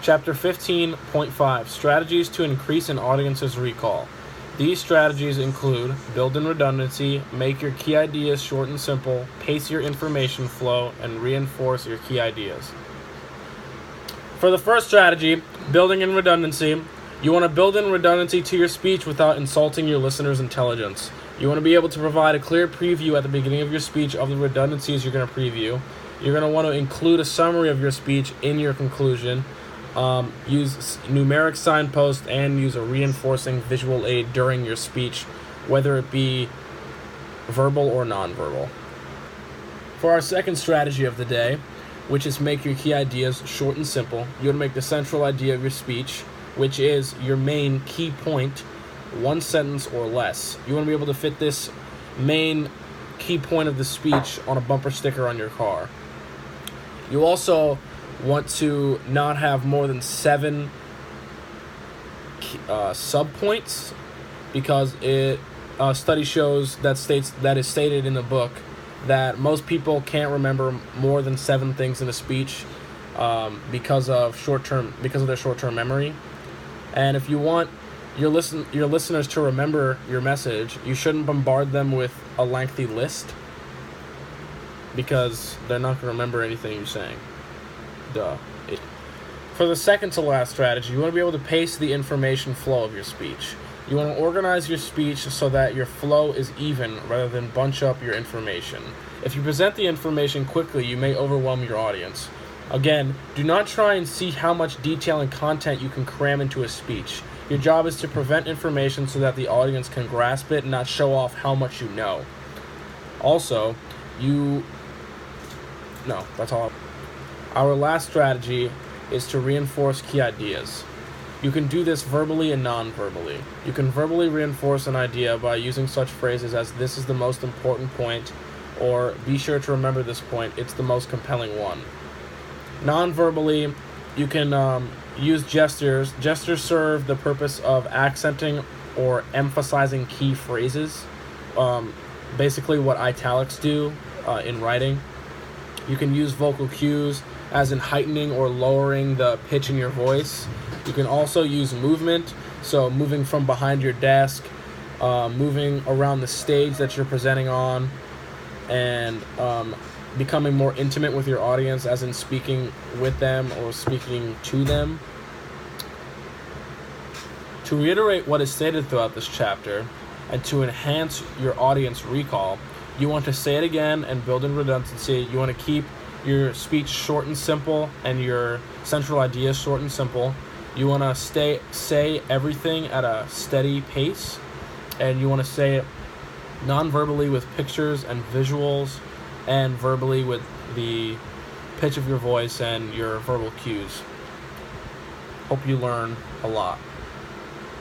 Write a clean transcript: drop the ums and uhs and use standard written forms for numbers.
Chapter 15.5, Strategies to Increase an Audience's Recall. These strategies include build in redundancy, make your key ideas short and simple, pace your information flow, and reinforce your key ideas. For the first strategy, building in redundancy, you want to build in redundancy to your speech without insulting your listener's intelligence. You want to be able to provide a clear preview at the beginning of your speech of the redundancies you're going to preview. You're going to want to include a summary of your speech in your conclusion. Use numeric signposts and use a reinforcing visual aid during your speech, whether it be verbal or nonverbal. For our second strategy of the day, which is make your key ideas short and simple, you want to make the central idea of your speech, which is your main key point, one sentence or less. You want to be able to fit this main key point of the speech on a bumper sticker on your car. You also want to not have more than 7 subpoints, because study shows that is stated in the book that most people can't remember more than 7 things in a speech because of their short-term memory. And if you want your listeners to remember your message, you shouldn't bombard them with a lengthy list, because they're not going to remember anything you're saying. Duh. For the second to last strategy, you want to be able to pace the information flow of your speech. You want to organize your speech so that your flow is even rather than bunch up your information. If you present the information quickly, you may overwhelm your audience. Again, do not try and see how much detail and content you can cram into a speech. Your job is to present information so that the audience can grasp it and not show off how much you know. Also, that's all. Our last strategy is to reinforce key ideas. You can do this verbally and non-verbally. You can verbally reinforce an idea by using such phrases as "this is the most important point," or "be sure to remember this point, it's the most compelling one." Non-verbally, you can use gestures. Gestures serve the purpose of accenting or emphasizing key phrases, basically what italics do in writing. You can use vocal cues, as in heightening or lowering the pitch in your voice. You can also use movement, so moving from behind your desk, moving around the stage that you're presenting on, and becoming more intimate with your audience, as in speaking with them or speaking to them. To reiterate what is stated throughout this chapter, and to enhance your audience recall, you want to say it again and build in redundancy. You want to keep your speech short and simple and your central ideas short and simple. You want to say everything at a steady pace, and you want to say it non-verbally with pictures and visuals, and verbally with the pitch of your voice and your verbal cues. Hope you learn a lot.